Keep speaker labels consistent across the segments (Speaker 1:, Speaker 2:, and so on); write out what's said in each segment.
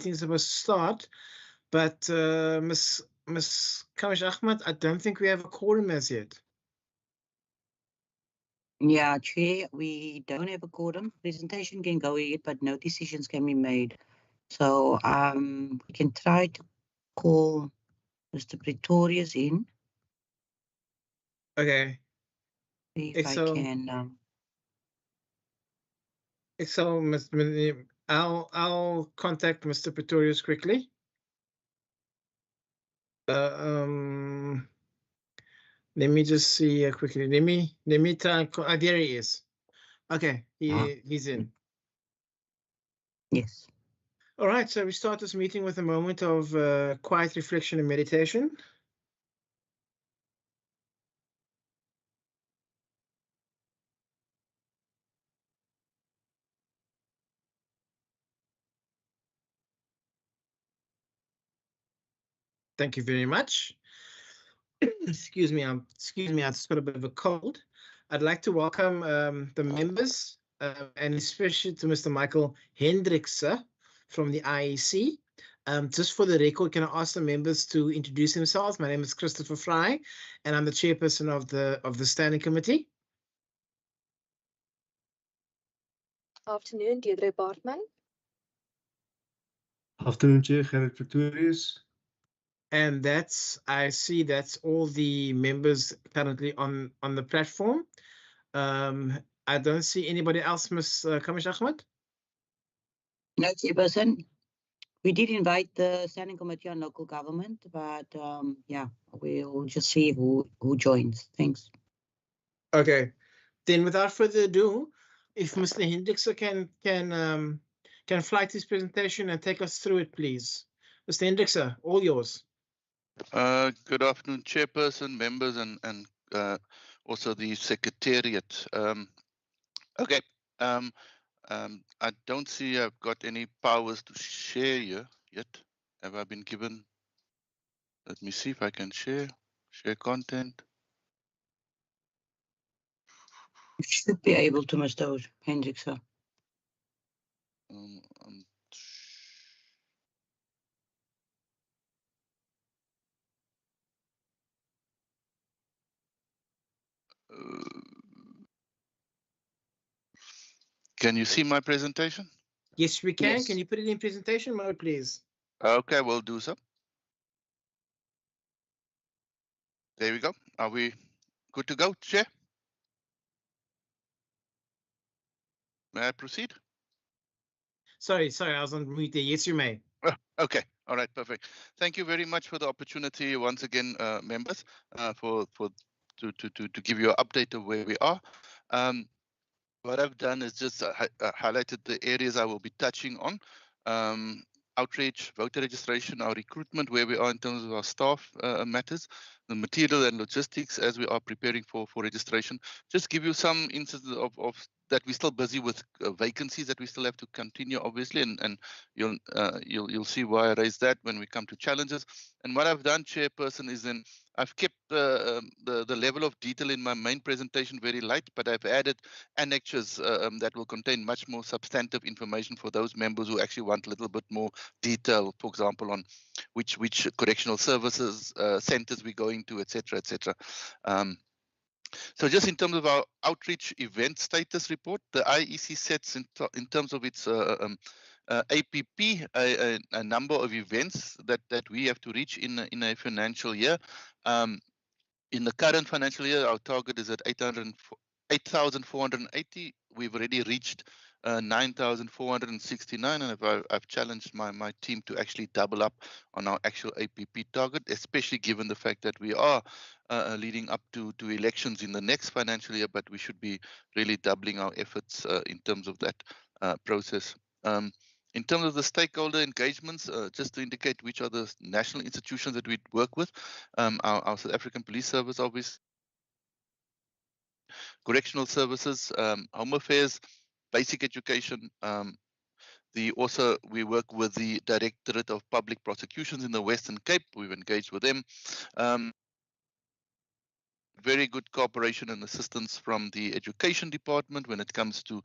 Speaker 1: meeting is supposed to start, but Miss Kamish Ahmed, I don't think we have a quorum as yet.
Speaker 2: Yeah, Chair, we don't have a quorum. Presentation can go ahead, but no decisions can be made. So we can try to call Mr. Pretorius in.
Speaker 1: Okay.
Speaker 2: If I can.
Speaker 1: So, I'll contact Mr. Pretorius quickly. Let me just see quickly. Let me try. There he is. Okay, he's in.
Speaker 2: Yes.
Speaker 1: All right, so we start this meeting with a moment of quiet reflection and meditation. Thank you very much. Excuse me, I just got a bit of a cold. I'd like to welcome the members and especially to Mr. Michael Hendrikse from the IEC. Just for the record, can I ask the members to introduce themselves? My name is Christopher Fry, and I'm the chairperson of the standing committee.
Speaker 3: Afternoon, Deirdre Bartman.
Speaker 4: Afternoon, Chair, Gerrit Pretorius.
Speaker 1: And I see that's all the members currently on the platform. I don't see anybody else, Ms. Kamish Ahmed.
Speaker 2: No, Chairperson. We did invite the Standing Committee on Local Government, but yeah, we'll just see who joins. Thanks.
Speaker 1: Okay, then without further ado, if Mr. Hendrikse can flight his presentation and take us through it, please. Mr. Hendrikse, all yours.
Speaker 5: Good afternoon, Chairperson, members, and also the Secretariat. Okay, I don't see I've got any powers to share here yet. Have I been given? Let me see if I can share content.
Speaker 2: You should be able to, Mr. Hendrikse.
Speaker 5: Can you see my presentation?
Speaker 1: Yes, we can.
Speaker 2: Yes.
Speaker 1: Can you put it in presentation mode, please?
Speaker 5: Okay, we'll do so. There we go. Are we good to go, Chair? May I proceed?
Speaker 1: Sorry, I was on mute there. Yes, you may.
Speaker 5: Okay, all right, perfect. Thank you very much for the opportunity once again, members, to give you an update of where we are. What I've done is just highlighted the areas I will be touching on. Outreach, voter registration, our recruitment, where we are in terms of our staff matters, the material and logistics as we are preparing for registration. Just give you some instances of that we're still busy with vacancies that we still have to continue, obviously, and you'll see why I raised that when we come to challenges. And what I've done, Chairperson, is then I've kept the level of detail in my main presentation very light, but I've added annexures that will contain much more substantive information for those members who actually want a little bit more detail, for example, on which correctional services centers we're going to, etc., etc. So just in terms of our outreach event status report, the IEC sets in terms of its APP a number of events that we have to reach in a financial year. In the current financial year, our target is at 8,480. We've already reached 9,469, and I've challenged my team to actually double up on our actual APP target, especially given the fact that we are leading up to elections in the next financial year, but we should be really doubling our efforts in terms of that process. In terms of the stakeholder engagements, just to indicate which are the national institutions that we work with, our South African Police Service, obviously, correctional services, home affairs, basic education. Also, we work with the Directorate of Public Prosecutions in the Western Cape. We've engaged with them. Very good cooperation and assistance from the Education Department when it comes to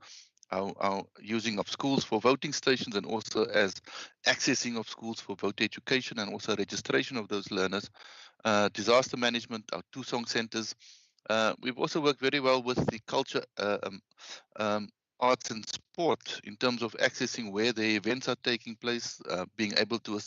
Speaker 5: our using of schools for voting stations, and also as accessing of schools for voter education and also registration of those learners. Disaster management, our 2 song centers. We've also worked very well with the culture, arts and sport in terms of accessing where the events are taking place, being able to,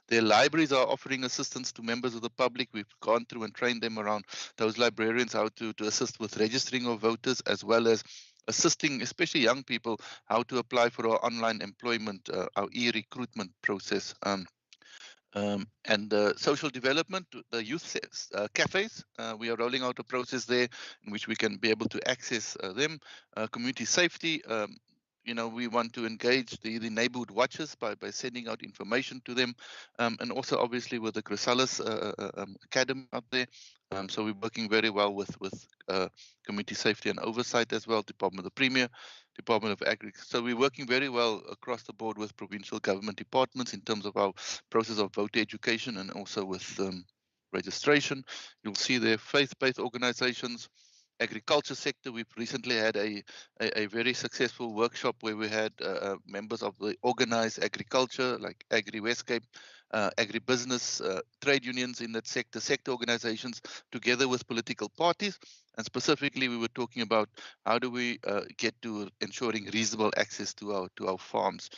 Speaker 5: their libraries are offering assistance to members of the public. We've gone through and trained them around those librarians how to assist with registering of voters, as well as assisting especially young people how to apply for our online employment, our e-recruitment process. And social development, the youth cafes, we are rolling out a process there in which we can be able to access them. Community safety, we want to engage the neighborhood watchers by sending out information to them, and also obviously with the Chrysalis Academy out there. So we're working very well with community safety and oversight as well, Department of the Premier, Department of Agriculture. So we're working very well across the board with provincial government departments in terms of our process of voter education and also with registration. You'll see there faith-based organizations, agriculture sector. We've recently had a very successful workshop where we had members of the organized agriculture like Agri-Westcape, agribusiness, trade unions in that sector organizations, together with political parties. And specifically, we were talking about how do we get to ensuring reasonable access to our farms.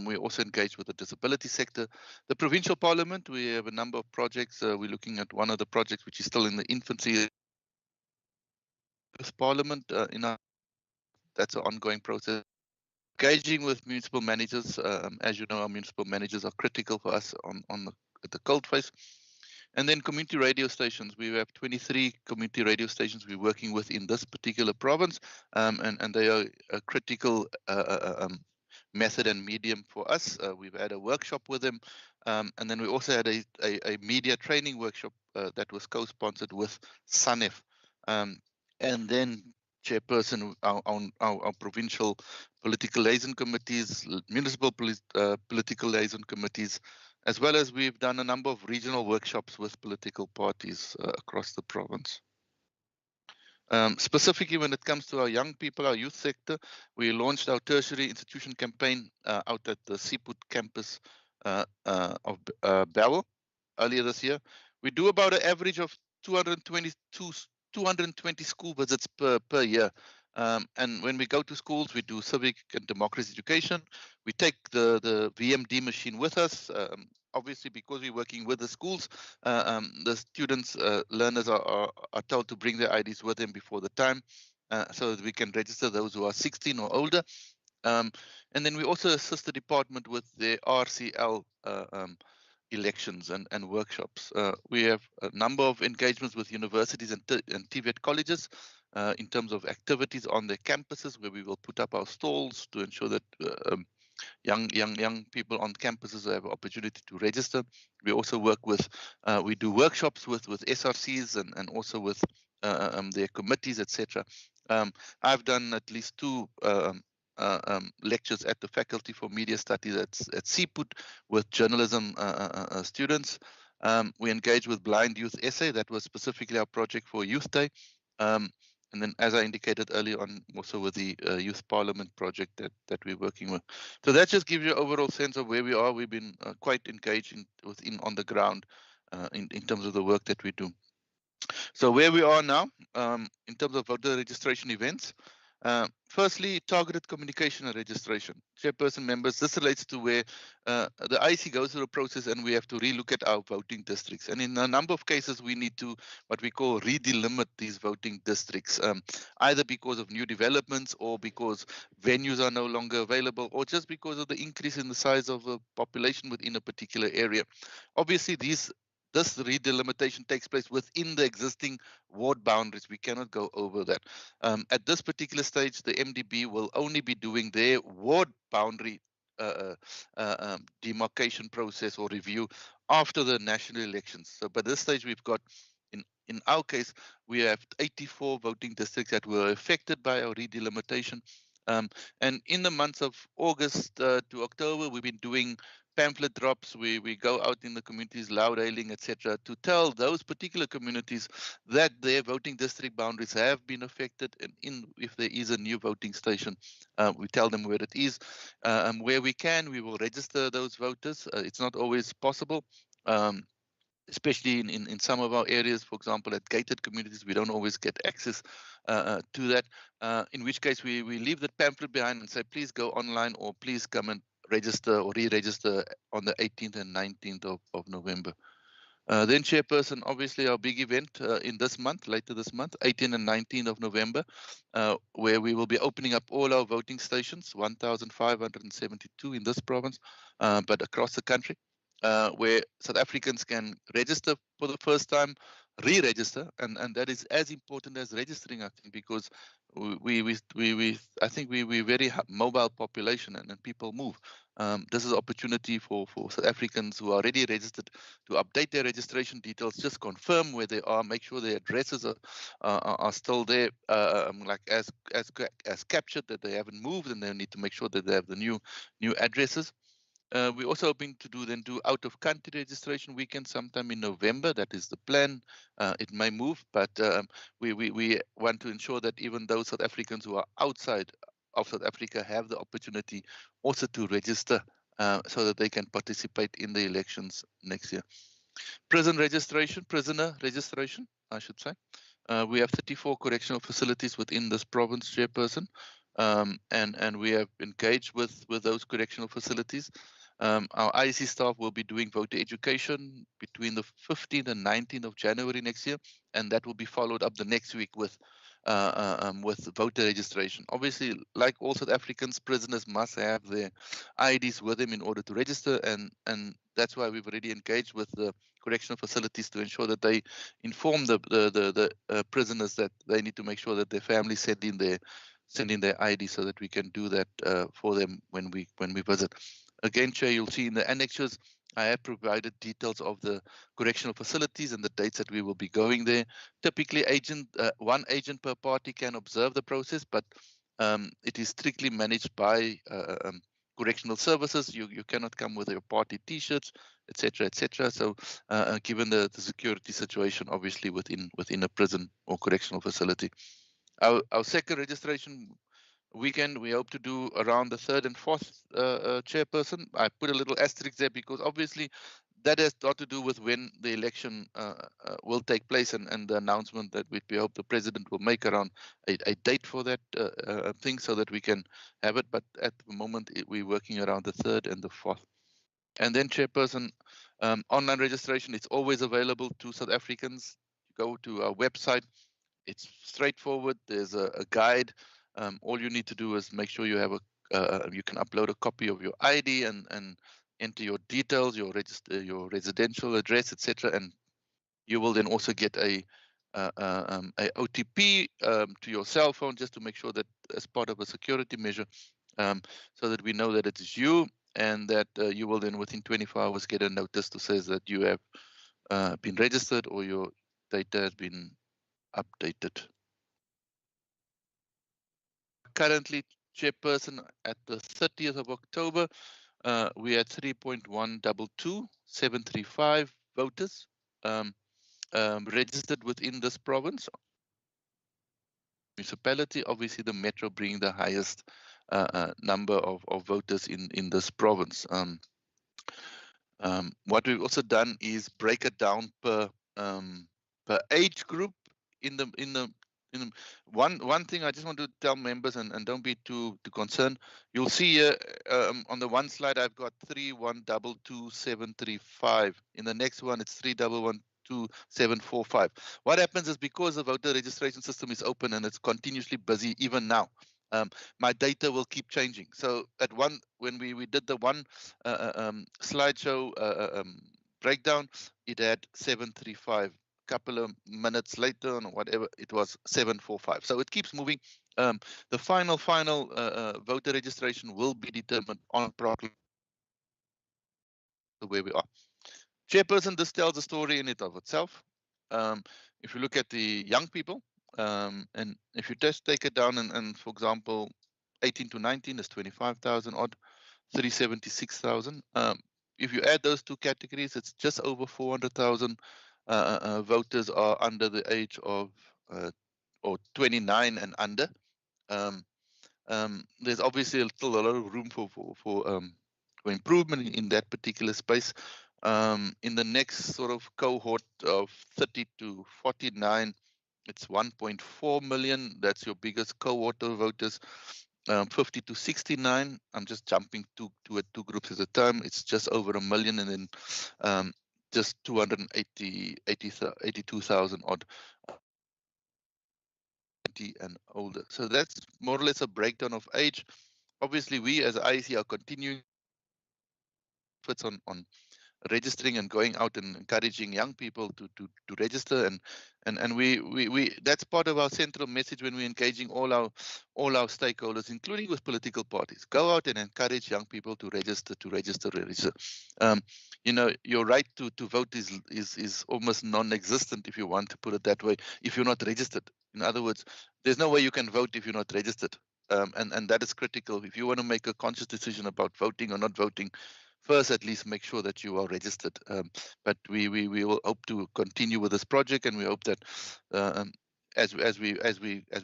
Speaker 5: We also engage with the disability sector. The provincial parliament, we have a number of projects. We're looking at one of the projects which is still in the infancy. With parliament, that's an ongoing process. Engaging with municipal managers, as you know, our municipal managers are critical for us on the coalface. And then community radio stations. We have 23 community radio stations we're working with in this particular province, and they are a critical method and medium for us. We've had a workshop with them, and then we also had a media training workshop that was co-sponsored with SANEF. And then chairperson, our provincial political liaison committees, municipal political liaison committees, as well as we've done a number of regional workshops with political parties across the province. Specifically, when it comes to our young people, our youth sector, we launched our tertiary institution campaign out at the Seaput campus of Bowel earlier this year. We do about an average of 220 school visits per year. And when we go to schools, we do civic and democracy education. We take the VMD machine with us. Obviously, because we're working with the schools, the students, learners are told to bring their IDs with them before the time, so that we can register those who are 16 or older. And then we also assist the department with their RCL elections and workshops. We have a number of engagements with universities and TVET colleges in terms of activities on their campuses, where we will put up our stalls to ensure that young people on campuses have an opportunity to register. We also work with, we do workshops with SRCs and also with their committees, etc. I've done at least 2 lectures at the Faculty for Media Studies at Seaput with journalism students. We engage with Blind Youth Essay. That was specifically our project for Youth Day. And then, as I indicated earlier on, also with the Youth Parliament project that we're working with. So that just gives you an overall sense of where we are. We've been quite engaged on the ground in terms of the work that we do. So where we are now, in terms of voter registration events, firstly, targeted communication and registration. Chairperson members, this relates to where the IEC goes through a process and we have to relook at our voting districts. And in a number of cases, we need to what we call redelimit these voting districts, either because of new developments or because venues are no longer available, or just because of the increase in the size of the population within a particular area. Obviously, this redelimitation takes place within the existing ward boundaries. We cannot go over that. At this particular stage, the MDB will only be doing their ward boundary demarcation process or review after the national elections. So by this stage, we've got, in our case, we have 84 voting districts that were affected by our redelimitation. And in the months of August to October, we've been doing pamphlet drops. We go out in the communities, loud hailing, etc., to tell those particular communities that their voting district boundaries have been affected, and if there is a new voting station, we tell them where it is. Where we can, we will register those voters. It's not always possible. Especially in some of our areas, for example, at gated communities, we don't always get access to that. In which case, we leave the pamphlet behind and say, please go online, or please come and register or re-register on the 18th and 19th of November. Then, Chairperson, obviously our big event in this month, later this month, 18th and 19th of November, where we will be opening up all our voting stations, 1,572 in this province, but across the country. Where South Africans can register for the first time, re-register, and that is as important as registering, I think, because I think we're very mobile population, and people move. This is an opportunity for South Africans who are already registered to update their registration details, just confirm where they are, make sure their addresses are still there, like as captured, that they haven't moved, and they need to make sure that they have the new addresses. We're also hoping to do out of country registration weekend sometime in November. That is the plan. It may move, but we want to ensure that even those South Africans who are outside of South Africa have the opportunity also to register so that they can participate in the elections next year. Prisoner registration, I should say. We have 34 correctional facilities within this province, Chairperson, and we have engaged with those correctional facilities. Our IEC staff will be doing voter education between the 15th and 19th of January next year, and that will be followed up the next week with voter registration. Obviously, like all South Africans, prisoners must have their IDs with them in order to register, and that's why we've already engaged with the correctional facilities to ensure that they inform the prisoners that they need to make sure that their families send in their ID so that we can do that for them when we visit. Again, Chair, you'll see in the annexures, I have provided details of the correctional facilities and the dates that we will be going there. Typically, one agent per party can observe the process, but it is strictly managed by correctional services. You cannot come with your party T-shirts, etc., etc. So, given the security situation, obviously within a prison or correctional facility, our second registration weekend we hope to do around the 3rd and 4th, Chairperson. I put a little asterisk there because obviously that has got to do with when the election will take place, and the announcement that we hope the President will make around a date for that thing so that we can have it. But at the moment we're working around the 3rd and the 4th. And then, Chairperson, online registration, it's always available to South Africans. You go to our website, it's straightforward. There's a guide. All you need to do is make sure you have you can upload a copy of your ID and enter your details, your residential address, etc. And you will then also get a OTP to your cell phone, just to make sure that as part of a security measure, so that we know that it is you, and that you will then within 24 hours get a notice to say that you have been registered or your data has been updated. Currently, Chairperson, at the 30th of October, we had 3.122,735 voters registered within this province. Municipality, obviously the metro being the highest number of voters in this province. What we've also done is break it down per age group. One thing I just want to tell members, and don't be too concerned. You'll see here on the one slide I've got 3.122,735. In the next one it's 3.112,745. What happens is, because the voter registration system is open and it's continuously busy even now, my data will keep changing. So when we did the one slideshow breakdown, it had 735. Couple of minutes later, or whatever, it was 745. So it keeps moving. The final voter registration will be determined on proclamation where we are. Chairperson, this tells a story in it of itself. If you look at the young people, and if you just take it down, and for example, 18 to 19 is 25,000 odd, 376,000. if you add those two categories, it's just over 400,000 voters are under the age of or 29 and under. There's obviously still a lot of room for improvement in that particular space. In the next sort of cohort of 30 to 49, it's 1.4 million. That's your biggest cohort of voters. 50 to 69, I'm just jumping two groups at a time. It's just over 1 million, and then just 82,000 odd and older. So that's more or less a breakdown of age. Obviously, we as IEC are continuing efforts on registering and going out and encouraging young people to register, and we that's part of our central message when we're engaging all our stakeholders, including with political parties. Go out and encourage young people to register. You know, your right to vote is almost non-existent, if you want to put it that way, if you're not registered. In other words, there's no way you can vote if you're not registered, and that is critical. If you want to make a conscious decision about voting or not voting, first, at least make sure that you are registered. But we will hope to continue with this project, and we hope that as we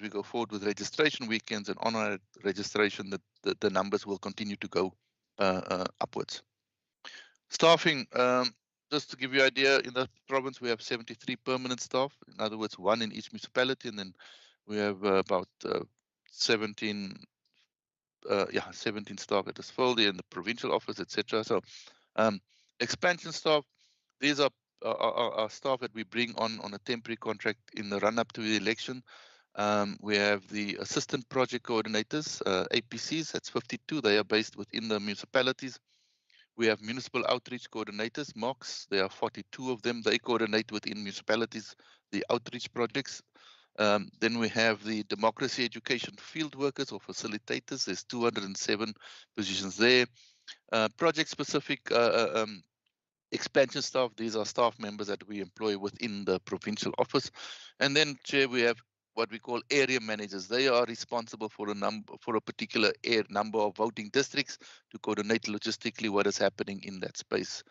Speaker 5: go forward with registration weekends and online registration, that the numbers will continue to go upwards. Staffing, just to give you an idea, in the province we have 73 permanent staff. In other words, 1 in each municipality, and then we have about 17 staff at the Svolde and the provincial office, etc. So expansion staff, these are staff that we bring on a temporary contract in the run-up to the election. We have the assistant project coordinators, APCs, that's 52. They are based within the municipalities. We have municipal outreach coordinators, MOCs. There are 42 of them. They coordinate within municipalities the outreach projects. Then we have the democracy education field workers or facilitators. There's 207 positions there. Project specific expansion staff. These are staff members that we employ within the provincial office. And then, Chair, we have what we call area managers. They are responsible for a particular number of voting districts to coordinate logistically what is happening in that space.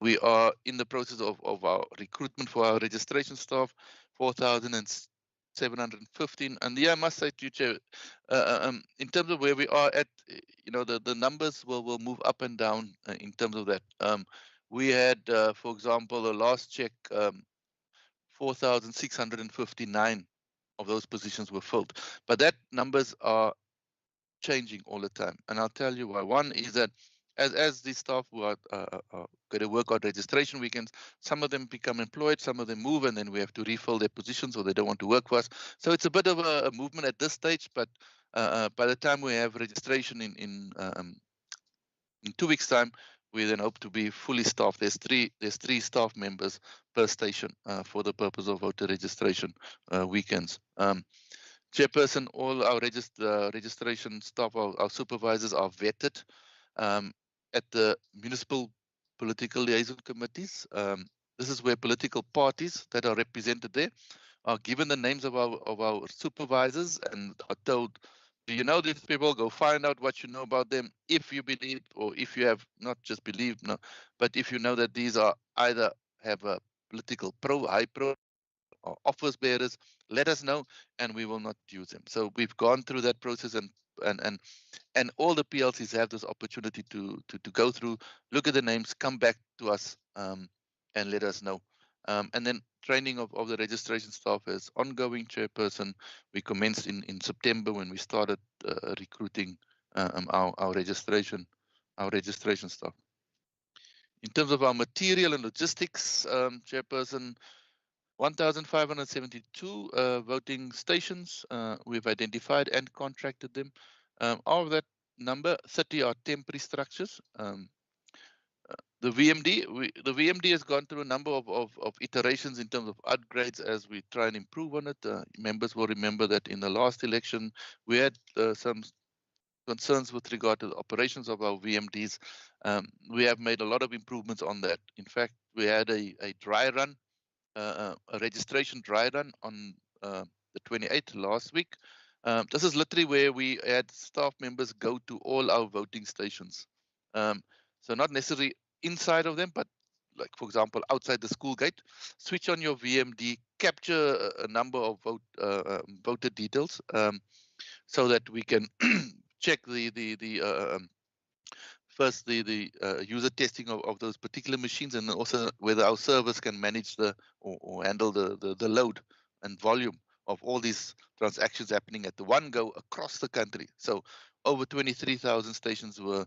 Speaker 5: We are in the process of our recruitment for our registration staff, 4,715. And yeah, I must say to you, Chair, in terms of where we are at, you know, the numbers will move up and down in terms of that. We had, for example, the last check, 4,659 of those positions were filled, but that numbers are changing all the time, and I'll tell you why. One is that as these staff who are going to work on registration weekends, some of them become employed, some of them move, and then we have to refill their positions, or they don't want to work for us. So it's a bit of a movement at this stage, but by the time we have registration in 2 weeks' time, we then hope to be fully staffed. There's three staff members per station for the purpose of voter registration weekends. Chairperson, all our registration staff, our supervisors are vetted at the municipal political liaison committees. This is where political parties that are represented there are given the names of our supervisors and are told, do you know these people? Go find out what you know about them. If you believe, or if you have not just believed, no, but if you know that these are either have a political high pro or office bearers, let us know, and we will not use them. So we've gone through that process, and all the PLCs have this opportunity to go through, look at the names, come back to us, and let us know. And then training of the registration staff is ongoing, Chairperson. We commenced in September when we started recruiting our registration staff. In terms of our material and logistics, Chairperson, 1,572 voting stations we've identified and contracted them. Of that number, 30 are temporary structures. The VMD has gone through a number of iterations in terms of upgrades as we try and improve on it. Members will remember that in the last election, we had some concerns with regard to the operations of our VMDs. We have made a lot of improvements on that. In fact, we had a dry run, a registration dry run on the 28th last week. This is literally where we had staff members go to all our voting stations. So not necessarily inside of them, but like, for example, outside the school gate, switch on your VMD, capture a number of voter details, so that we can check first the user testing of those particular machines, and also whether our servers can manage or handle the load and volume of all these transactions happening at the one go across the country. So over 23,000 stations were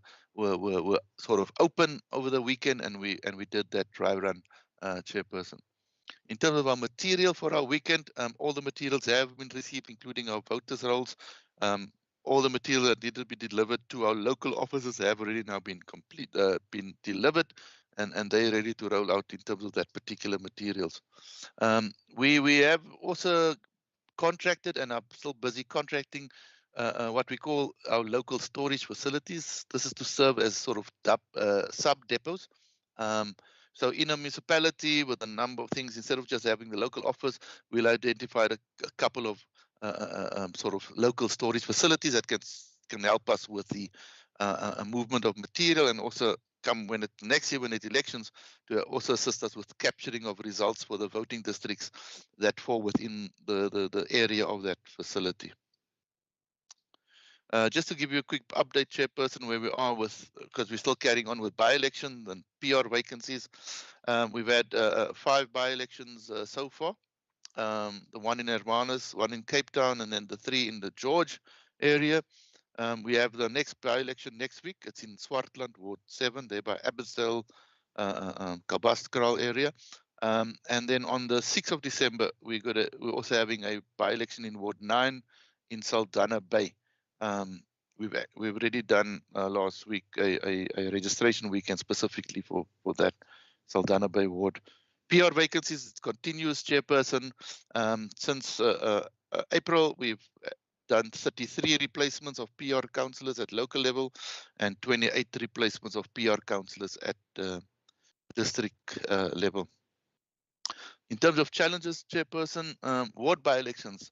Speaker 5: sort of open over the weekend, and we did that dry run, Chairperson. In terms of our material for our weekend, all the materials have been received, including our voters' rolls. All the material that needed to be delivered to our local offices have already now been been delivered, and they're ready to roll out in terms of that particular materials. We have also contracted and are still busy contracting what we call our local storage facilities. This is to serve as sort of sub depots. So in a municipality with a number of things, instead of just having the local office, we'll identify a couple of sort of local storage facilities that can help us with the movement of material, and also come next year when it's elections, to also assist us with capturing of results for the voting districts that fall within the area of that facility. Just to give you a quick update, Chairperson, where we are with, because we're still carrying on with by-elections and PR vacancies. We've had 5 by-elections so far. The one in Hermanus, one in Cape Town, and then the 3 in the George area. We have the next by-election next week. It's in Swartland, Ward 7, there by Abbotsdale, Kabastkraal area. And then on the 6th of December, we're also having a by-election in Ward 9 in Saldanha Bay. We've already done last week a registration weekend specifically for that Saldanha Bay ward. PR vacancies continues, Chairperson. Since April, we've done 33 replacements of PR councillors at local level and 28 replacements of PR councillors at district level. In terms of challenges, Chairperson, ward by-elections,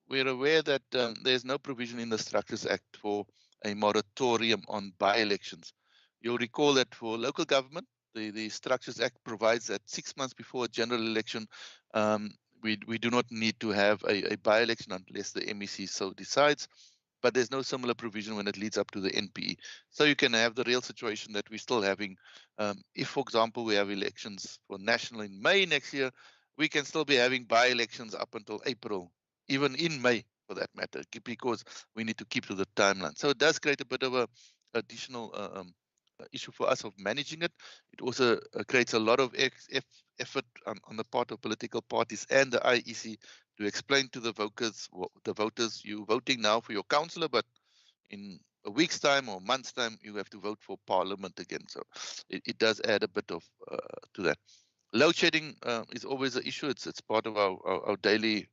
Speaker 5: we're aware that there's no provision in the Structures Act for a moratorium on by-elections. You'll recall that for local government, the Structures Act provides that 6 months before a general election, we do not need to have a by-election unless the MEC so decides, but there's no similar provision when it leads up to the NPE. So you can have the real situation that we're still having. If, for example, we have elections for national in May next year, we can still be having by-elections up until April, even in May for that matter, because we need to keep to the timeline. So it does create a bit of a additional issue for us of managing it. It also creates a lot of effort on the part of political parties and the IEC to explain to the voters, you're voting now for your councillor, but in a week's time or a month's time, you have to vote for parliament again. So it does add a bit of to that. Load shedding is always an issue. It's part of our daily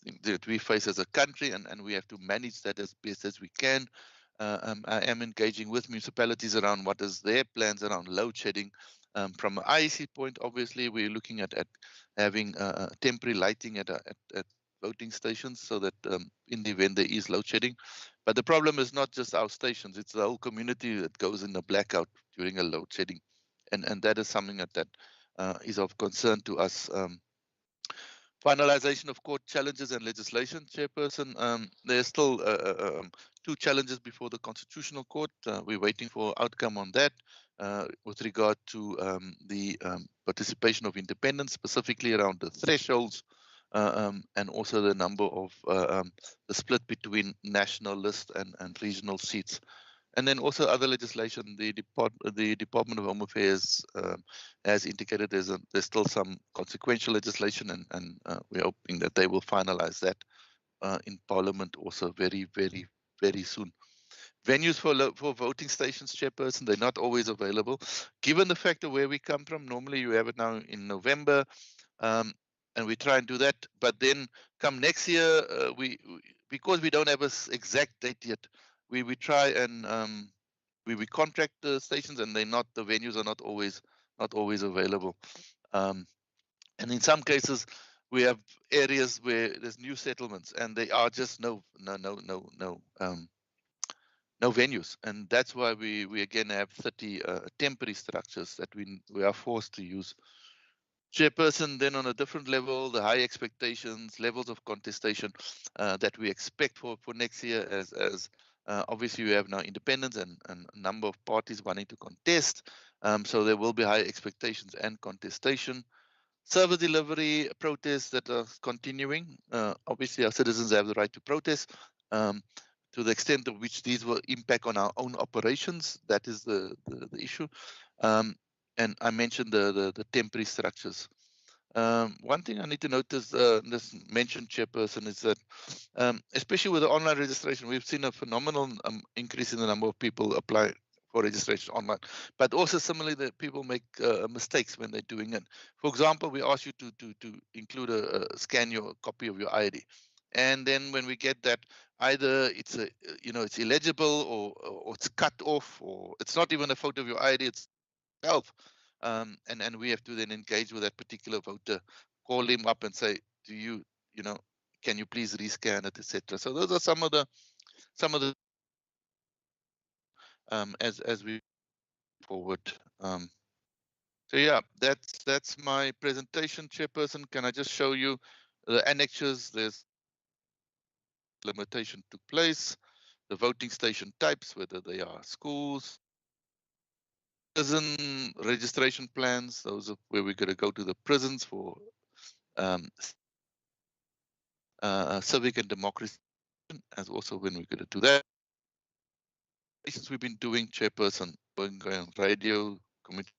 Speaker 5: thing that we face as a country, and we have to manage that as best as we can. I am engaging with municipalities around what is their plans around load shedding. From an IEC point, obviously, we're looking at having temporary lighting at voting stations so that in the event there is load shedding. But the problem is not just our stations, it's the whole community that goes in a blackout during a load shedding. And that is something that is of concern to us. Finalization of court challenges and legislation, Chairperson. There's still 2 challenges before the Constitutional Court. We're waiting for outcome on that with regard to the participation of independents, specifically around the thresholds and also the number of the split between national list and regional seats. And then also other legislation, the Department of Home Affairs has indicated there's still some consequential legislation, and we're hoping that they will finalize that in Parliament also very, very, very soon. Venues for voting stations, Chairperson, they're not always available. Given the fact of where we come from, normally you have it now in November, and we try and do that. But then come next year, because we don't have an exact date yet, we try and we contract the stations, and the venues are not always available. And in some cases, we have areas where there's new settlements, and they are just no no venues, and that's why we again have 30 temporary structures that we are forced to use. Chairperson, then on a different level, the high expectations, levels of contestation that we expect for next year, as obviously we have now independents and a number of parties wanting to contest. So there will be high expectations and contestation. Service delivery protests that are continuing. Obviously, our citizens have the right to protest. To the extent of which these will impact on our own operations, that is the issue. And I mentioned the temporary structures. One thing I need to notice, this mentioned chairperson, is that especially with the online registration, we've seen a phenomenal increase in the number of people apply for registration online. But also similarly, that people make mistakes when they're doing it. For example, we ask you to include a scan your copy of your ID. And then when we get that, either it's it's illegible or it's cut off, or it's not even a photo of your ID itself. And we have to then engage with that particular voter, call him up and say, can you please rescan it, etc. So those are some of the as we forward. So yeah, that's my presentation, chairperson. Can I just show you the annexures? There's limitation took place, the voting station types, whether they are schools, prison registration plans. Those are where we're going to go to the prisons for civic and democracy, as also when we're going to do that. We've been doing, chairperson, going on radio, community,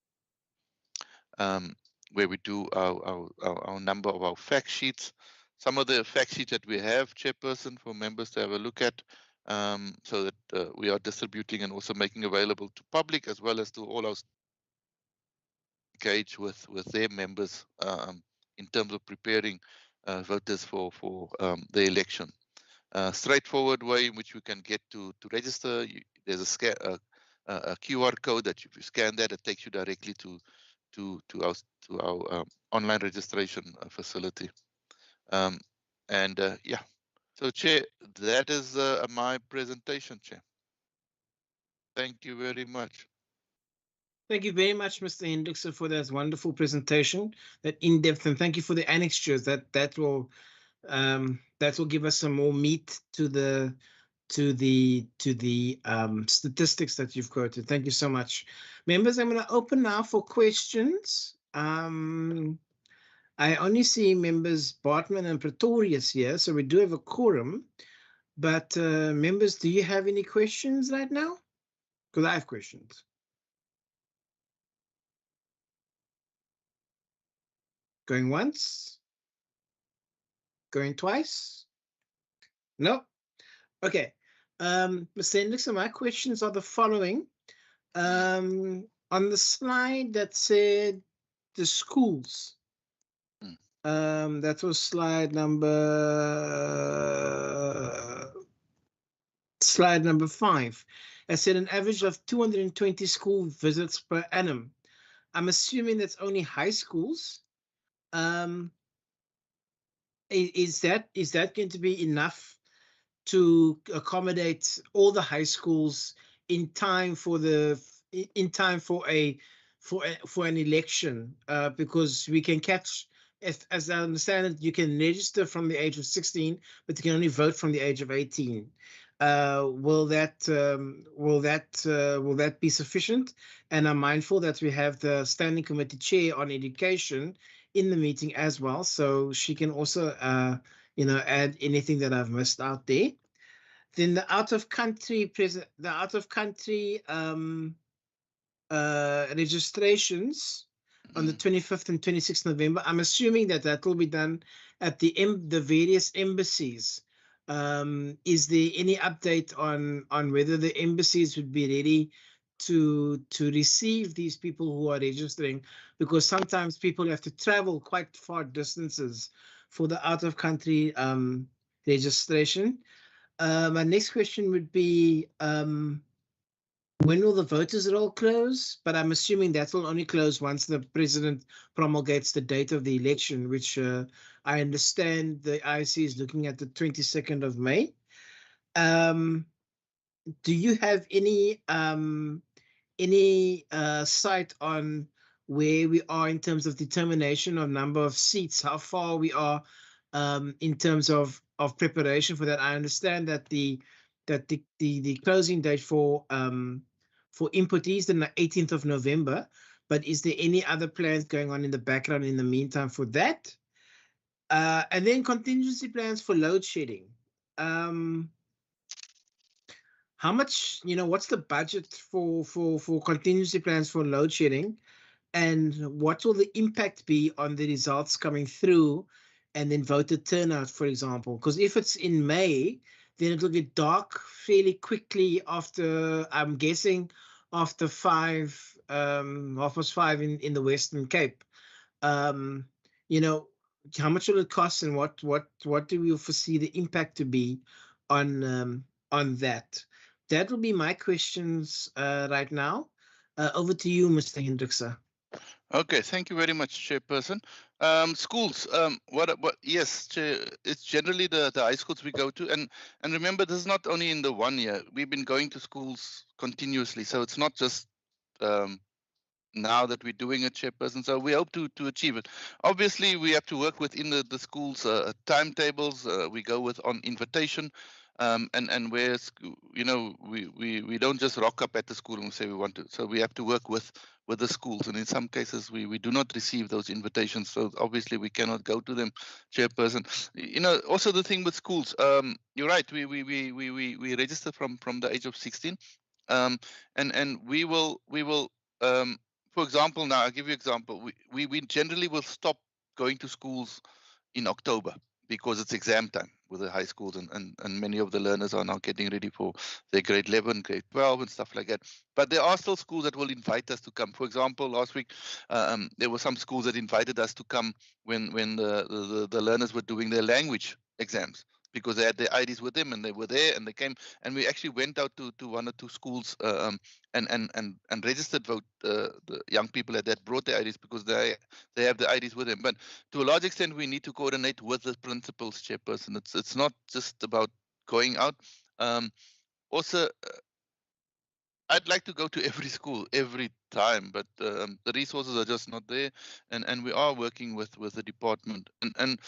Speaker 5: where we do our number of our fact sheets. Some of the fact sheets that we have, chairperson, for members to have a look at, so that we are distributing and also making available to public, as well as to all our engage with their members in terms of preparing voters for the election. Straightforward way in which we can get to register. There's a QR code that if you scan that, it takes you directly to our online registration facility. Yeah, so Chair, that is my presentation, Chair. Thank you very much.
Speaker 1: Thank you very much, Mr. Hendrickson, for that wonderful presentation, that in-depth, and thank you for the annexures. That will give us some more meat to the statistics that you've quoted. Thank you so much, members. I'm going to open now for questions. I only see members Bartman and Pretorius here, so we do have a quorum. But members, do you have any questions right now? Because I have questions. Going once? Going twice? No? Okay. Mr. Hendrickson, my questions are the following. On the slide that said the schools, that was slide number 5. I said an average of 220 school visits per annum. I'm assuming that's only high schools. Is that going to be enough to accommodate all the high schools in time for an election? Because we can catch, as I understand it, you can register from the age of 16, but you can only vote from the age of 18. Will that be sufficient? And I'm mindful that we have the Standing Committee Chair on Education in the meeting as well, so she can also add anything that I've missed out there. Then the out of country registrations on the 25th and 26th November. I'm assuming that will be done at the various embassies. Is there any update on whether the embassies would be ready to receive these people who are registering? Because sometimes people have to travel quite far distances for the out of country registration. My next question would be, when will the voters roll close? But I'm assuming that will only close once the president promulgates the date of the election, which I understand the IEC is looking at the 22nd of May. do you have any sight on where we are in terms of determination of number of seats, how far we are in terms of preparation for that? I understand that the closing date for input is the 18th of November, but is there any other plans going on in the background in the meantime for that? And then contingency plans for load shedding. How much, what's the budget for contingency plans for load shedding, and what will the impact be on the results coming through and then voter turnout, for example? Because if it's in May, then it will get dark fairly quickly after, I'm guessing, after 5:30 in the Western Cape. You know, how much will it cost, and what do we foresee the impact to be on that? That will be my questions right now. Over to you, Mr. Hendrickse.
Speaker 5: Okay, thank you very much, Chairperson. Schools, yes, Chair, it's generally the high schools we go to, and remember, this is not only in the 1 year. We've been going to schools continuously, so it's not just now that we're doing it, Chairperson. So we hope to achieve it. Obviously, we have to work within the schools timetables. We go with on invitation, and where we don't just rock up at the school and say we want to. So we have to work with the schools, and in some cases we do not receive those invitations. So obviously we cannot go to them, Chairperson. Also the thing with schools, you're right. We register from the age of 16, and we will. For example, now I'll give you an example. We generally will stop going to schools in October because it's exam time with the high schools, and many of the learners are now getting ready for their grade 11, grade 12 and stuff like that. But there are still schools that will invite us to come. For example, last week there were some schools that invited us to come when the learners were doing their language exams, because they had their IDs with them and they were there and they came, and we actually went out to 1 or 2 schools and registered the young people that brought their IDs, because they have the IDs with them. But to a large extent, we need to coordinate with the principals, Chairperson. It's not just about going out. Also, I'd like to go to every school every time, but the resources are just not there, and we are working with the department. And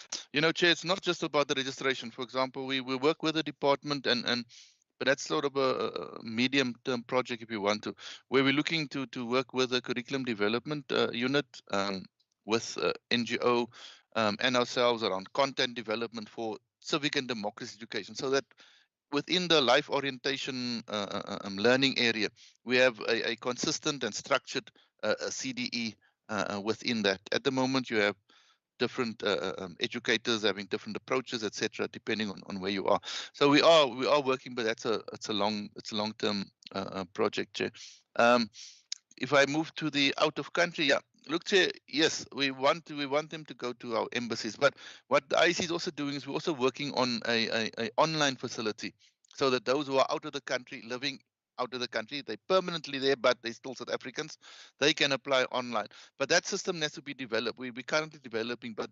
Speaker 5: Chair, it's not just about the registration. For example, we work with the department, but that's sort of a medium-term project, if you want to, where we're looking to work with a curriculum development unit, with NGO and ourselves around content development for civic and democracy education, so that within the life orientation learning area, we have a consistent and structured CDE within that. At the moment, you have different educators having different approaches, etc., depending on where you are. So we are working, but it's a long-term project, Chair. If I move to the out of country, yeah. Look, Chair, yes, we want them to go to our embassies, but what the IEC is also doing is we're also working on a online facility, so that those who are out of the country, living out of the country, they're permanently there, but they're still South Africans, they can apply online. But that system has to be developed. We're currently developing, but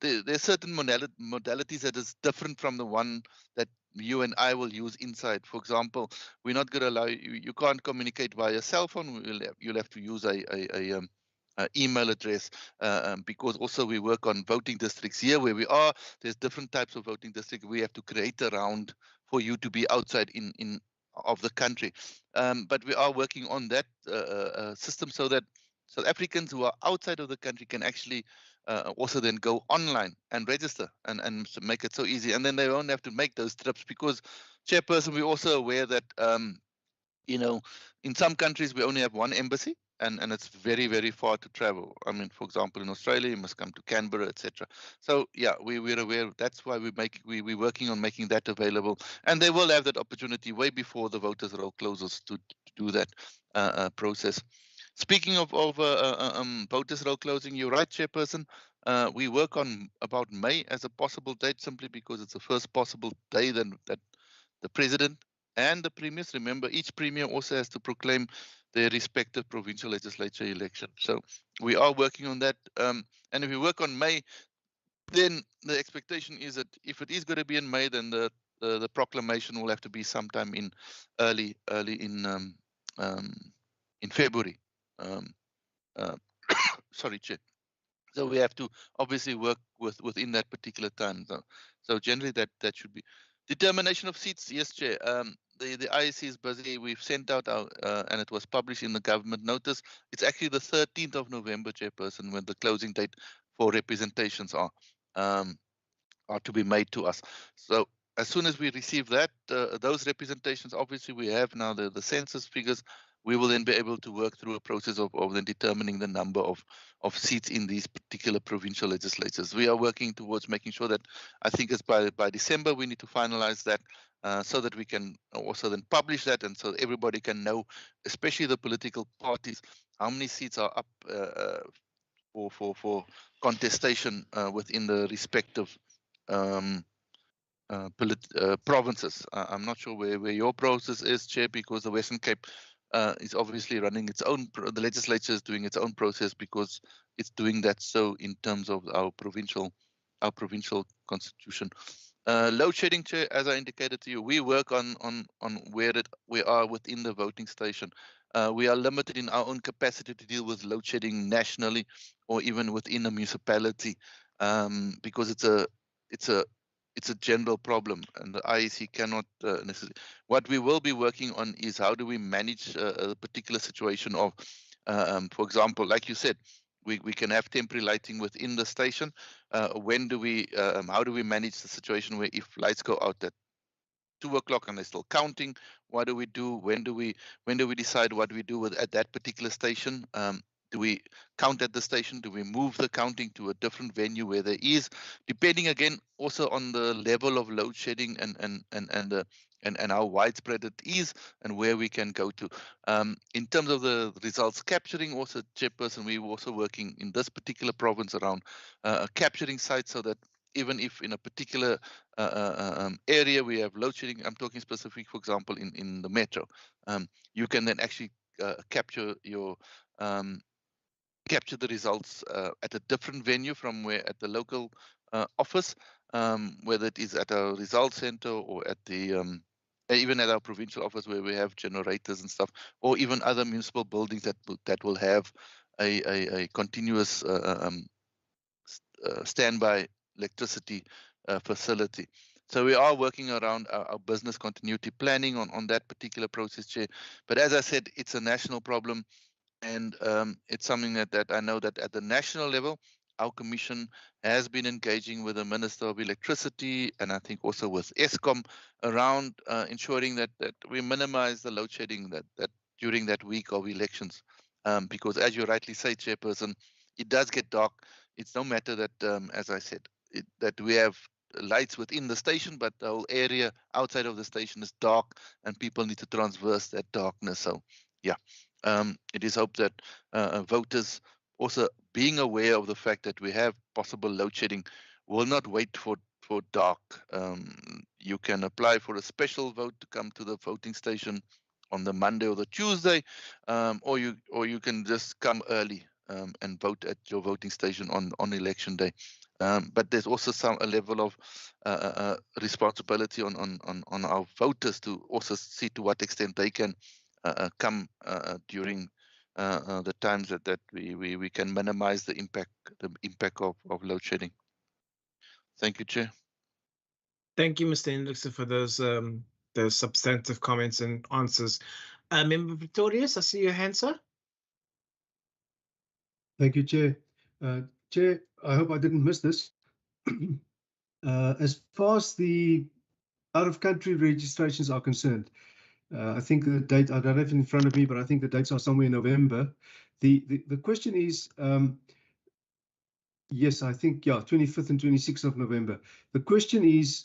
Speaker 5: there are certain modalities that is different from the one that you and I will use inside. For example, we're not going to allow you can't communicate via cell phone. You'll have to use a email address, because also we work on voting districts here where we are. There's different types of voting districts we have to create around for you to be outside in of the country. But we are working on that system, so that South Africans who are outside of the country can actually also then go online and register and make it so easy, and then they won't have to make those trips, because, Chairperson, we're also aware that in some countries we only have one embassy, and it's very, very far to travel. I mean, for example, in Australia, you must come to Canberra, etc. So yeah, we're aware. That's why we're working on making that available, and they will have that opportunity way before the voters' roll closes to do that process. Speaking of voters' roll closing, you're right, Chairperson. We work on about May as a possible date, simply because it's the first possible day that the president and the premiers. Remember, each premier also has to proclaim their respective provincial legislature election. So we are working on that. And if we work on May, then the expectation is that if it is going to be in May, then the the proclamation will have to be sometime in early in February. Sorry, Chair. So we have to obviously work within that particular time. So generally that should be determination of seats. Yes, Chair. The IEC is busy. We've sent out our and it was published in the government notice. It's actually the 13th of November, Chairperson, when the closing date for representations are to be made to us. So as soon as we receive that, those representations, obviously we have now the census figures. We will then be able to work through a process of then determining the number of seats in these particular provincial legislatures. We are working towards making sure that, I think it's by December, we need to finalize that so that we can also then publish that, and so everybody can know, especially the political parties, how many seats are up for contestation within the respective provinces. I'm not sure where your process is, Chair, because the Western Cape is obviously running its own, the legislature is doing its own process because it's doing that so in terms of our provincial constitution. Load shedding, Chair, as I indicated to you, we work on where we are within the voting station. We are limited in our own capacity to deal with load shedding nationally or even within a municipality because it's a general problem, and the IEC cannot necessarily. What we will be working on is how do we manage a particular situation of, for example, like you said, we can have temporary lighting within the station. When do we, how do we manage the situation where if lights go out at 2 o'clock and they're still counting, what do we do? When do we decide what we do at that particular station? Do we count at the station? Do we move the counting to a different venue where there is, depending again also on the level of load shedding and how widespread it is and where we can go to. In terms of the results capturing, also, Chairperson, we're also working in this particular province around capturing sites so that even if in a particular area we have load shedding, I'm talking specific, for example, in the metro, you can then actually capture the results at a different venue from where at the local office, whether it is at our results center or at the even at our provincial office where we have generators and stuff, or even other municipal buildings that will have a continuous standby electricity facility. So we are working around our business continuity planning on that particular process, Chair. But as I said, it's a national problem. And it's something that I know that at the national level, our commission has been engaging with the Minister of Electricity and I think also with Eskom around ensuring that we minimize the load shedding that during that week of elections. Because as you rightly say, Chairperson, it does get dark. It's no matter that, as I said, that we have lights within the station, but the whole area outside of the station is dark and people need to traverse that darkness. So, yeah. It is hoped that voters also being aware of the fact that we have possible load shedding will not wait for dark. You can apply for a special vote to come to the voting station on the Monday or the Tuesday, or you can just come early and vote at your voting station on election day. But there's also a level of responsibility on our voters to also see to what extent they can come during the times that we can minimize the impact of load shedding. Thank you, Chair.
Speaker 1: Thank you, Mr. Hendrickson, for those substantive comments and answers. Member Pretorius, I see your hand, sir.
Speaker 4: Thank you, Chair. Chair, I hope I didn't miss this. As far as the out-of-country registrations are concerned, I think the date, I don't have it in front of me, but I think the dates are somewhere in November. The question is, yes, I think, yeah, 25th and 26th of November. The question is,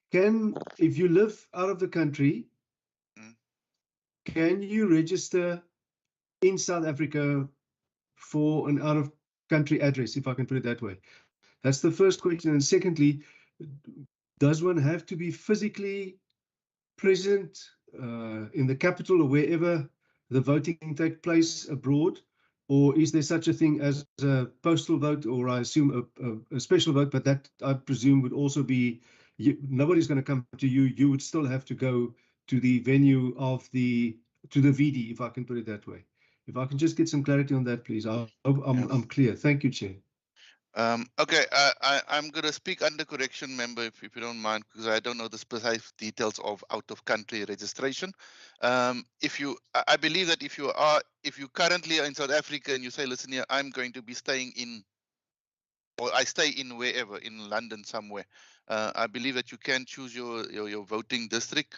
Speaker 4: if you live out of the country, can you register in South Africa for an out-of-country address, if I can put it that way? That's the first question. And secondly, does one have to be physically present in the capital or wherever the voting takes place abroad, or is there such a thing as a postal vote, or I assume a special vote, but that I presume would also be nobody's going to come to you. You would still have to go to the venue of the VD, if I can put it that way. If I can just get some clarity on that, please. I'm clear. Thank you, Chair.
Speaker 5: Okay, I'm going to speak under correction, member, if you don't mind, because I don't know the specific details of out-of-country registration. I believe that if you currently are in South Africa and you say, listen here, I'm going to be staying in, or I stay in wherever, in London somewhere, I believe that you can choose your voting district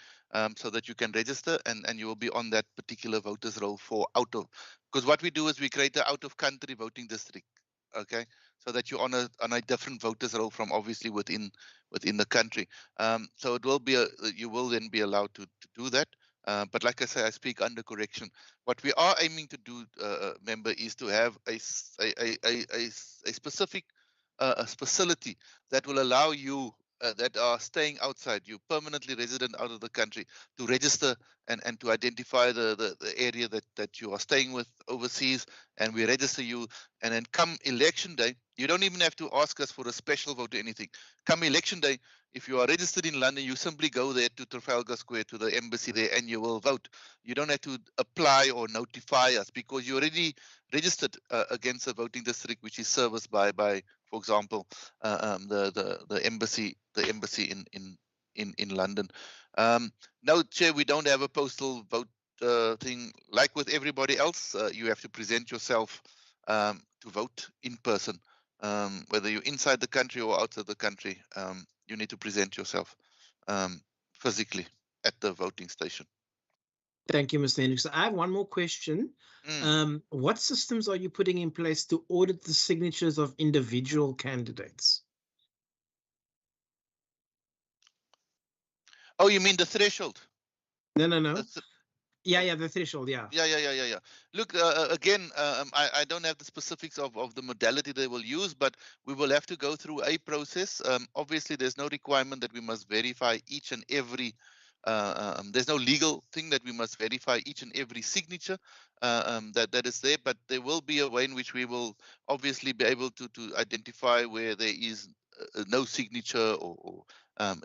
Speaker 5: so that you can register and you will be on that particular voters roll for because what we do is we create an out-of-country voting district. Okay, so that you're on a different voters roll from obviously within the country. So it will be you will then be allowed to do that. But like I say, I speak under correction. What we are aiming to do, member, is to have a specific facility that will allow you that are staying outside, you permanently resident out of the country, to register and to identify the area that you are staying with overseas, and we register you. And then come election day, you don't even have to ask us for a special vote or anything. Come election day, if you are registered in London, you simply go there to Trafalgar Square, to the embassy there, and you will vote. You don't have to apply or notify us because you already registered against a voting district which is serviced by for example, the embassy in London. No, Chair, we don't have a postal vote thing like with everybody else. You have to present yourself to vote in person, whether you're inside the country or outside the country. You need to present yourself physically at the voting station.
Speaker 1: Thank you, Mr. Hendricks. I have one more question. What systems are you putting in place to audit the signatures of individual candidates?
Speaker 5: Oh, you mean the threshold?
Speaker 1: No. Yeah, the threshold, yeah.
Speaker 5: Yeah. Look, again, I don't have the specifics of the modality they will use, but we will have to go through a process. Obviously, there's no requirement that we must verify each and every there's no legal thing that we must verify each and every signature that is there, but there will be a way in which we will obviously be able to identify where there is no signature or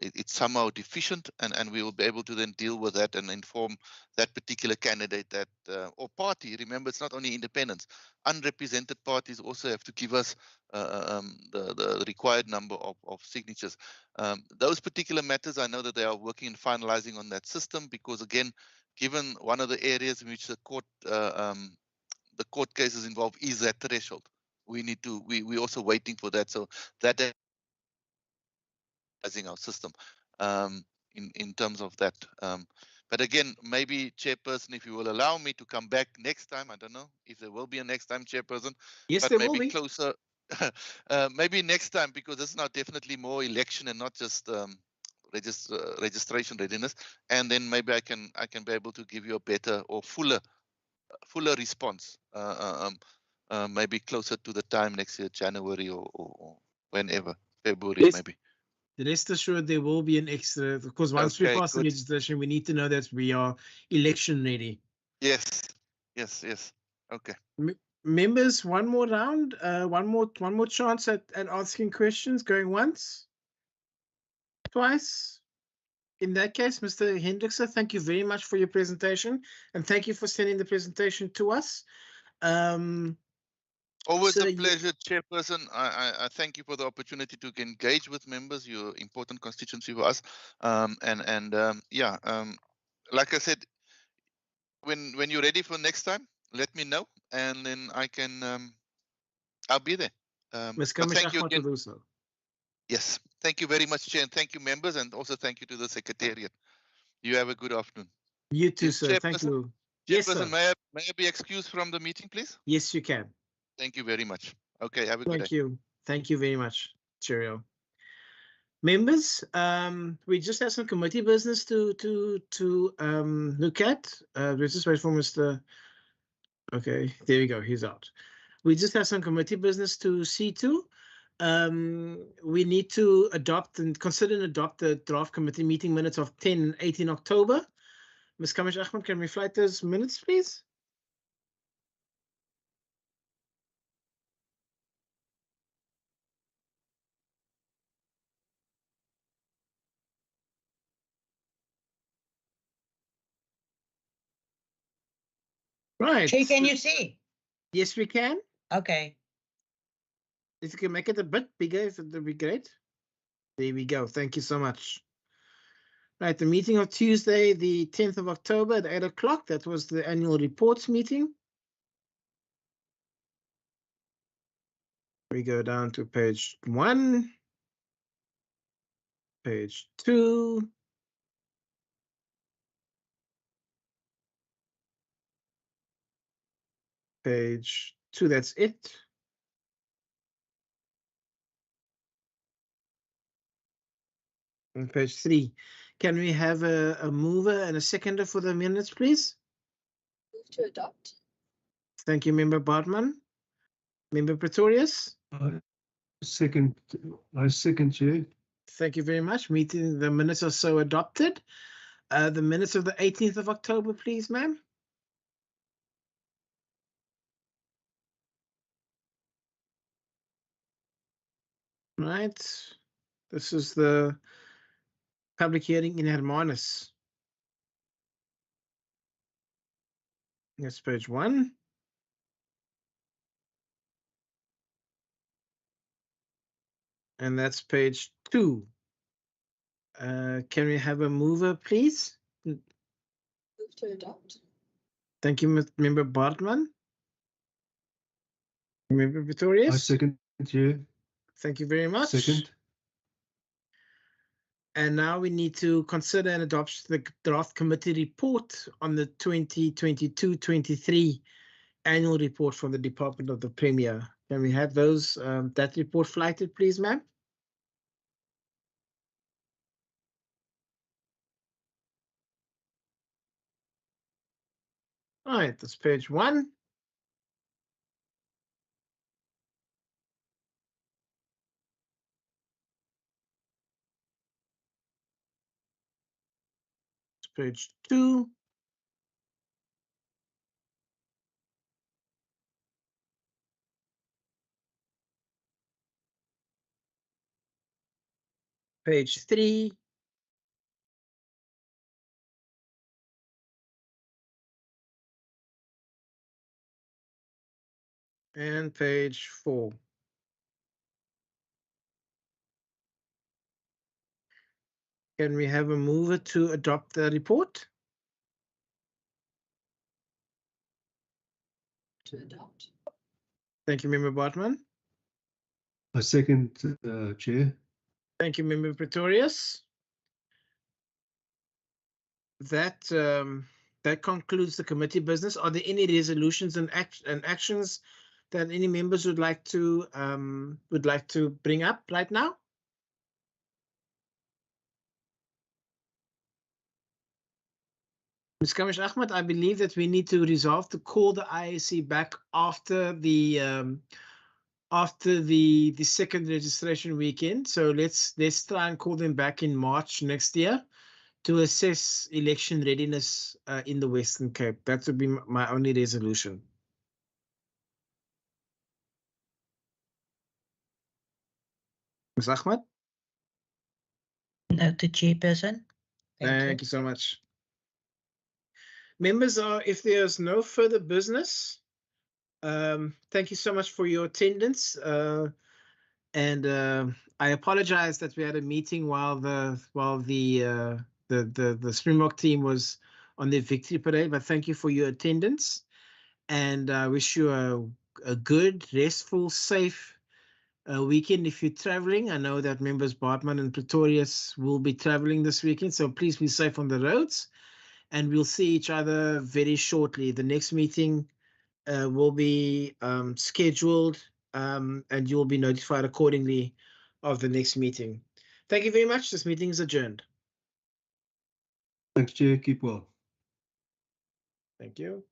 Speaker 5: it's somehow deficient, and we will be able to then deal with that and inform that particular candidate that or party. Remember, it's not only independents. Unrepresented parties also have to give us the required number of signatures. Those particular matters, I know that they are working and finalizing on that system because, again, given one of the areas in which the court cases involved is that threshold, we're also waiting for that. So that our system in terms of that. But again, maybe Chairperson, if you will allow me to come back next time, I don't know if there will be a next time, Chairperson.
Speaker 1: Yes,
Speaker 5: but
Speaker 1: there
Speaker 5: maybe
Speaker 1: will be.
Speaker 5: Closer, maybe next time, because it's now definitely more election and not just registration readiness. And then maybe I can be able to give you a better or fuller response. Maybe closer to the time next year, January or whenever, February maybe.
Speaker 1: Rest assured there will be an extra, because once we pass the legislation, we need to know that we are election ready.
Speaker 5: Yes. Okay.
Speaker 1: Members, one more round, one more chance at asking questions. Going once, twice. In that case, Mr. Hendricks, thank you very much for your presentation, and thank you for sending the presentation to us.
Speaker 5: Always a pleasure, Chairperson. I thank you for the opportunity to engage with members. You're important constituency for us. Like I said, when you're ready for next time, let me know, and then I can. I'll be there. Thank you again. Yes, thank you very much, Chair, and thank you, members, and also thank you to the Secretariat. You have a good afternoon.
Speaker 1: You too, sir. Thank you.
Speaker 5: Yes, sir. May I be excused from the meeting, please?
Speaker 1: Yes, you can.
Speaker 5: Thank you very much. Okay, have a good day.
Speaker 1: Thank you. Thank you very much. Cheerio. Members, we just have some committee business to look at. Let's just wait for Mr. Okay, there we go. He's out. We just have some committee business to see to. We need to adopt and consider and adopt the draft committee meeting minutes of 10 and 18 October. Ms. Kamish Ahmed, can we flight those minutes, please? Right.
Speaker 2: Chair, can you see?
Speaker 1: Yes, we can.
Speaker 2: Okay.
Speaker 1: If you can make it a bit bigger, it would be great. There we go. Thank you so much. Right, the meeting of Tuesday, the 10th of October at 8 o'clock. That was the annual reports meeting. We go down to page 1, page 2, page 2, that's it. And page 3. Can we have a mover and a seconder for the minutes, please?
Speaker 3: Move to adopt.
Speaker 1: Thank you, Member Bartman. Member Pretorius?
Speaker 4: I second, Chair.
Speaker 1: Thank you very much. Meeting, the minutes are so adopted. The minutes of the 18th of October, please, ma'am. Right. This is the public hearing in Hermanus. That's page 1. And that's page 2. Can we have a mover, please?
Speaker 3: Move to adopt.
Speaker 1: Thank you, Member Bartman. Member Pretorius?
Speaker 4: I second, Chair.
Speaker 1: Thank you very much.
Speaker 4: Second.
Speaker 1: And now we need to consider and adopt the draft committee report on the 2022-23 annual report from the Department of the Premier. Can we have those that report flighted, please, ma'am? All right, that's page 1. It's page 2. Page 3. And page 4. Can we have a mover to adopt the report?
Speaker 3: To adopt.
Speaker 1: Thank you, Member Bartman.
Speaker 4: I second, Chair.
Speaker 1: Thank you, Member Pretorius. That that concludes the committee business. Are there any resolutions and actions that any members would like to bring up right now? Ms. Kamish Ahmed, I believe that we need to resolve to call the IAC back after the second registration weekend. So let's try and call them back in March next year to assess election readiness in the Western Cape. That would be my only resolution. Ms. Ahmed?
Speaker 2: Noted, Chairperson.
Speaker 1: Thank you so much. Members, if there's no further business, thank you so much for your attendance. And I apologize that we had a meeting while the Springbok team was on their victory parade, but thank you for your attendance. And I wish you a good, restful, safe weekend if you're traveling. I know that members Bartman and Pretorius will be traveling this weekend, so please be safe on the roads. And we'll see each other very shortly. The next meeting will be scheduled, and you will be notified accordingly of the next meeting. Thank you very much. This meeting is adjourned.
Speaker 4: Thanks, Chair. Keep well.
Speaker 1: Thank you.